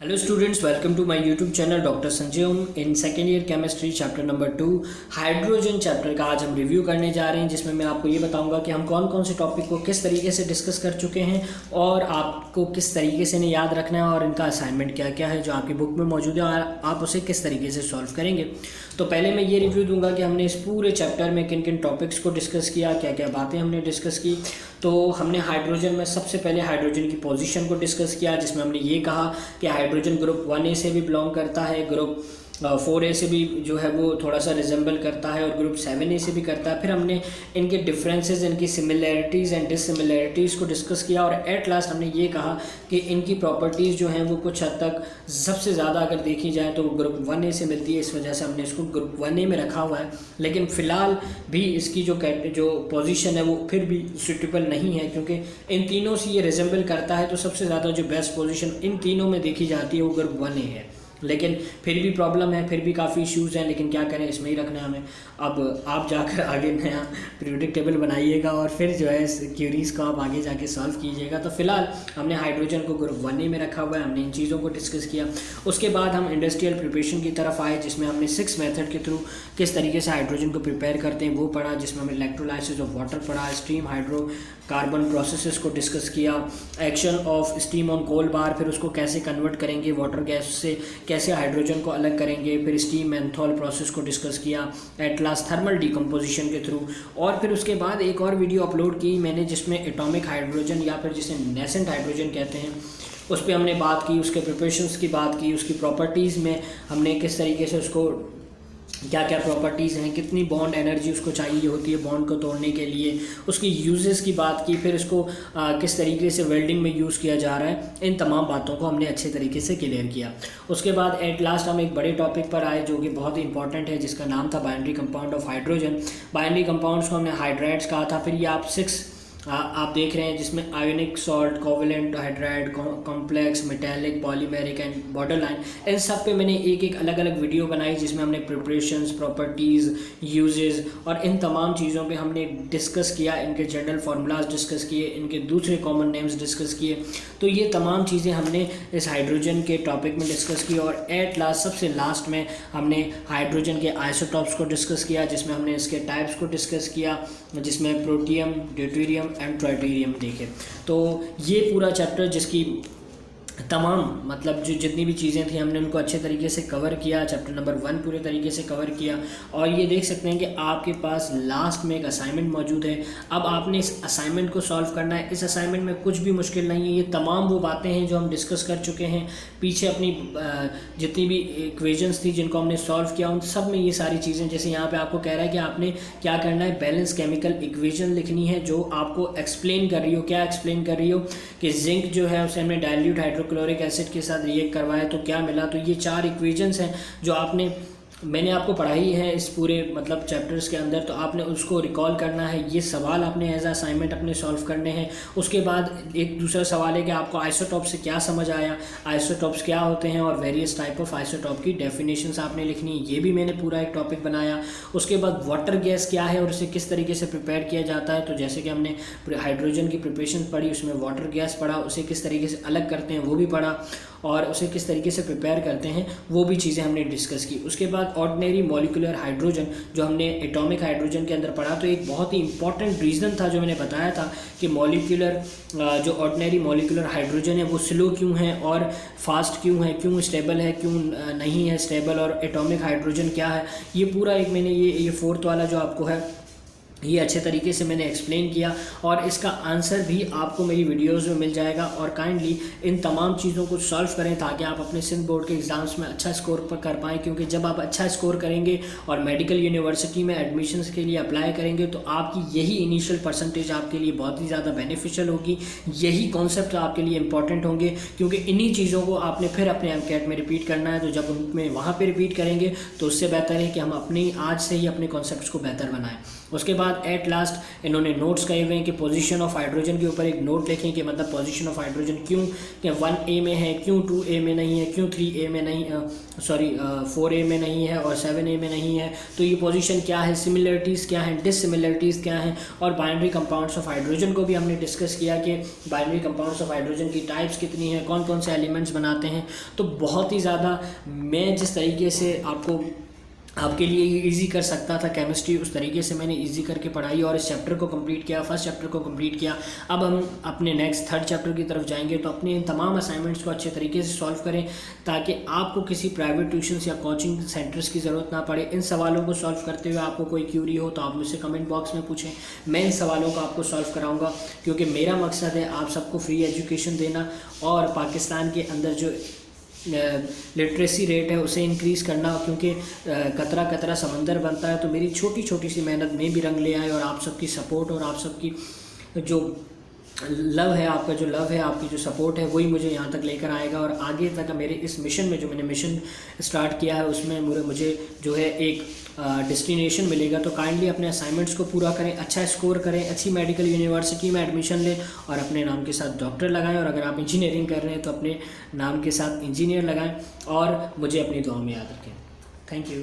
Hello students, welcome to my YouTube channel doctor Sanjay Om. In second year chemistry chapter number 2 hydrogen chapter का आज हम review करने जा रहे हैं, जिसमें मैं आपको ये बताऊंगा कि हम कौन कौन से टॉपिक को किस तरीके से डिस्कस कर चुके हैं और आपको किस तरीके से इन्हें याद रखना है और इनका असाइनमेंट क्या क्या है जो आपकी बुक में मौजूद है और आप उसे किस तरीके से सॉल्व करेंगे। तो पहले मैं ये रिव्यू दूंगा कि हमने इस पूरे चैप्टर में किन किन टॉपिक्स को डिस्कस किया, क्या क्या बातें हमने डिस्कस की। तो हमने हाइड्रोजन में सबसे पहले हाइड्रोजन की पोजीशन को डिस्कस किया, जिसमें हमने ये कहा कि हाइड्रोजन ग्रुप 1A से भी बिलोंग करता है, ग्रुप 4A से भी जो है वो थोड़ा सा रिजेंबल करता है और ग्रुप 7A से भी करता है। फिर हमने इनके डिफरेंसेस, इनकी सिमिलैरिटीज़ एंड डिससिमिलैरिटीज़ को डिस्कस किया और एट लास्ट हमने ये कहा कि इनकी प्रॉपर्टीज़ जो हैं वो कुछ हद तक सबसे ज़्यादा अगर देखी जाए तो ग्रुप 1A से मिलती है, इस वजह से हमने इसको ग्रुप 1A में रखा हुआ है। लेकिन फ़िलहाल भी इसकी जो पोजीशन है वो फिर भी सूटेबल नहीं है, क्योंकि इन तीनों से ये रिजेंबल करता है। तो सबसे ज़्यादा जो बेस्ट पोजीशन इन तीनों में देखी जाती है वो ग्रुप 1A है, लेकिन फिर भी प्रॉब्लम है, फिर भी काफ़ी इश्यूज़ हैं, लेकिन क्या करें, इसमें ही रखना है हमें। अब आप जाकर आगे नया पीरियोडिक टेबल बनाइएगा और फिर जो है क्यूरीज़ को आप आगे जाके सॉल्व कीजिएगा। तो फिलहाल हमने हाइड्रोजन को ग्रुप 1A में रखा हुआ है, हमने इन चीज़ों को डिस्कस किया। उसके बाद हम इंडस्ट्रियल प्रिपरेशन की तरफ आए, जिसमें हमने 6 मेथड के थ्रू किस तरीके से हाइड्रोजन को प्रिपेयर करते हैं वो पढ़ा, जिसमें हमने इलेक्ट्रोलाइसिस ऑफ वाटर पढ़ा, स्टीम हाइड्रोकार्बन प्रोसेसेस को डिस्कस किया, एक्शन ऑफ स्टीम ऑन कोल बार, फिर उसको कैसे कन्वर्ट करेंगे वाटर गैस से, कैसे हाइड्रोजन को अलग करेंगे, फिर स्टीम मेंथॉल प्रोसेस को डिस्कस किया, एट लास्ट थर्मल डिकम्पोजिशन के थ्रू। और फिर उसके बाद एक और वीडियो अपलोड की मैंने, जिसमें एटॉमिक हाइड्रोजन या फिर जिसे नेसेंट हाइड्रोजन कहते हैं उस पर हमने बात की, उसके प्रिपरेशंस की बात की, उसकी प्रॉपर्टीज़ में हमने किस तरीके से उसको क्या क्या प्रॉपर्टीज़ हैं, कितनी बॉन्ड एनर्जी उसको चाहिए होती है बॉन्ड को तोड़ने के लिए, उसकी यूजेस की बात की, फिर इसको किस तरीके से वेल्डिंग में यूज़ किया जा रहा है। इन तमाम बातों को हमने अच्छे तरीके से क्लियर किया। उसके बाद एट लास्ट हम एक बड़े टॉपिक पर आए जो कि बहुत ही इंपॉर्टेंट है, जिसका नाम था binary compound of hydrogen. Binary compounds को हमने हाइड्राइड्स कहा था। फिर ये आप 6 आप देख रहे हैं, जिसमें ionic, salt, covalent hydride, complex, metallic, polymeric and borderline, इन सब पे मैंने एक एक अलग अलग वीडियो बनाई, जिसमें हमने प्रिपरेशंस, प्रॉपर्टीज़, यूजेस और इन तमाम चीज़ों पे हमने डिस्कस किया, इनके जनरल फार्मूलाज डिस्कस किए, इनके दूसरे कॉमन नेम्स डिस्कस किए। तो ये तमाम चीज़ें हमने इस हाइड्रोजन के टॉपिक में डिस्कस की। और एट लास्ट, सबसे लास्ट में हमने हाइड्रोजन के आइसोटॉप्स को डिस्कस किया, जिसमें हमने इसके टाइप्स को डिस्कस किया, जिसमें प्रोटियम, ड्यूटेरियम एंड ट्राइटेरियम देखे। तो ये पूरा चैप्टर, जिसकी तमाम मतलब जो जितनी भी चीज़ें थी हमने उनको अच्छे तरीके से कवर किया। चैप्टर नंबर 1 पूरे तरीके से कवर किया। और ये देख सकते हैं कि आपके पास लास्ट में एक असाइनमेंट मौजूद है। अब आपने इस असाइनमेंट को सॉल्व करना है। इस असाइनमेंट में कुछ भी मुश्किल नहीं है, ये तमाम वो बातें हैं जो हम डिस्कस कर चुके हैं पीछे। अपनी जितनी भी इक्वेशंस थी जिनको हमने सॉल्व किया, उन सब में ये सारी चीज़ें, जैसे यहाँ पर आपको कह रहा है कि आपने क्या करना है, बैलेंस केमिकल इक्वेशन लिखनी है जो आपको एक्सप्लेन कर रही हो। क्या एक्सप्लेन कर रही हो कि जिंक जो है उसे हमने डाइल्यूट हाइड्रोक्लोरिक एसिड के साथ रिएक्ट करवाया तो क्या मिला। तो ये 4 इक्वेशंस हैं जो मैंने आपको पढ़ाई है इस पूरे मतलब चैप्टर्स के अंदर, तो आपने उसको रिकॉल करना है। ये सवाल आपने एज असाइनमेंट अपने सॉल्व करने हैं। उसके बाद एक दूसरा सवाल है कि आपको आइसोटॉप से क्या समझ आया, आइसोटॉप्स क्या होते हैं और वेरियस टाइप ऑफ आइसोटॉप की डेफिनेशंस आपने लिखनी है। ये भी मैंने पूरा एक टॉपिक बनाया। उसके बाद वाटर गैस क्या है और इसे किस तरीके से प्रिपेयर किया जाता है। तो जैसे कि हमने हाइड्रोजन की प्रिपरेशन पढ़ी, उसमें वाटर गैस पढ़ा, उसे किस तरीके से अलग करते हैं वो भी पढ़ा, और उसे किस तरीके से प्रिपेयर करते हैं वो भी चीज़ें हमने डिस्कस की। उसके बाद ऑर्डिनरी मॉलिक्यूलर हाइड्रोजन जो हमने एटॉमिक हाइड्रोजन के अंदर पढ़ा, तो एक बहुत ही इंपॉर्टेंट रीज़न था जो मैंने बताया था कि मॉलिक्यूलर जो ऑर्डिनरी मॉलिक्यूलर हाइड्रोजन है वो स्लो क्यों है और फास्ट क्यों है, क्यों स्टेबल है, क्यों नहीं है स्टेबल, और एटॉमिक हाइड्रोजन क्या है। ये पूरा एक मैंने ये 4th वाला जो आपको है ये अच्छे तरीके से मैंने एक्सप्लेन किया, और इसका आंसर भी आपको मेरी वीडियोस में मिल जाएगा। और काइंडली इन तमाम चीज़ों को सॉल्व करें ताकि आप अपने सिंध बोर्ड के एग्ज़ाम्स में अच्छा स्कोर कर पाएँ, क्योंकि जब आप अच्छा स्कोर करेंगे और मेडिकल यूनिवर्सिटी में एडमिशन्स के लिए अप्लाई करेंगे तो आपकी यही इनिशियल परसेंटेज आपके लिए बहुत ही ज़्यादा बेनिफिशियल होगी। यही कॉन्सेप्ट आपके लिए इंपॉर्टेंट होंगे, क्योंकि इन्हीं चीज़ों को आपने फिर अपने एमकेट में रिपीट करना है। तो जब उनमें वहाँ पर रिपीट करेंगे तो उससे बेहतर है कि हम अपनी आज से ही अपने कॉन्सेप्ट्स को बेहतर बनाएँ। उसके बाद एट लास्ट इन्होंने नोट्स कहे हुए हैं कि पोजीशन ऑफ हाइड्रोजन के ऊपर एक नोट लिखें कि मतलब पोजीशन ऑफ हाइड्रोजन क्यों 1A में है, क्यों 2A में नहीं है, क्यों 3A में नहीं, 4A में नहीं है और 7A में नहीं है, तो ये पोजीशन क्या है, सिमिलरिटीज़ क्या हैं, डिससिमिलरिटीज़ क्या हैं। और बाइनरी कंपाउंड्स ऑफ हाइड्रोजन को भी हमने डिस्कस किया कि बाइनरी कंपाउंड्स ऑफ हाइड्रोजन की टाइप्स कितनी हैं, कौन कौन से एलिमेंट्स बनाते हैं। तो बहुत ही ज़्यादा मैं जिस तरीके से आपके लिए ये इजी कर सकता था केमिस्ट्री, उस तरीके से मैंने इजी करके पढ़ाई और इस चैप्टर को कंप्लीट किया, फर्स्ट चैप्टर को कंप्लीट किया। अब हम अपने नेक्स्ट थर्ड चैप्टर की तरफ जाएंगे, तो अपने इन तमाम असाइनमेंट्स को अच्छे तरीके से सॉल्व करें ताकि आपको किसी प्राइवेट ट्यूशन्स या कोचिंग सेंटर्स की ज़रूरत ना पड़े। इन सवालों को सॉल्व करते हुए आपको कोई क्यूरी हो तो आप मुझसे कमेंट बॉक्स में पूछें, मैं इन सवालों को आपको सॉल्व कराऊँगा, क्योंकि मेरा मकसद है आप सबको फ्री एजुकेशन देना और पाकिस्तान के अंदर जो लिटरेसी रेट है उसे इंक्रीज़ करना, क्योंकि कतरा कतरा समंदर बनता है। तो मेरी छोटी छोटी सी मेहनत में भी रंग ले आए और आप सबकी सपोर्ट और आप सबकी जो लव है, आपका जो लव है, आपकी जो सपोर्ट है, वही मुझे यहाँ तक लेकर आएगा और आगे तक मेरे इस मिशन में, जो मैंने मिशन स्टार्ट किया है उसमें मुझे जो है एक डेस्टिनेशन मिलेगा। तो काइंडली अपने असाइनमेंट्स को पूरा करें, अच्छा स्कोर करें, अच्छी मेडिकल यूनिवर्सिटी में एडमिशन लें और अपने नाम के साथ डॉक्टर लगाएं, और अगर आप इंजीनियरिंग कर रहे हैं तो अपने नाम के साथ इंजीनियर लगाएं और मुझे अपनी दुआ में याद रखें। Thank you.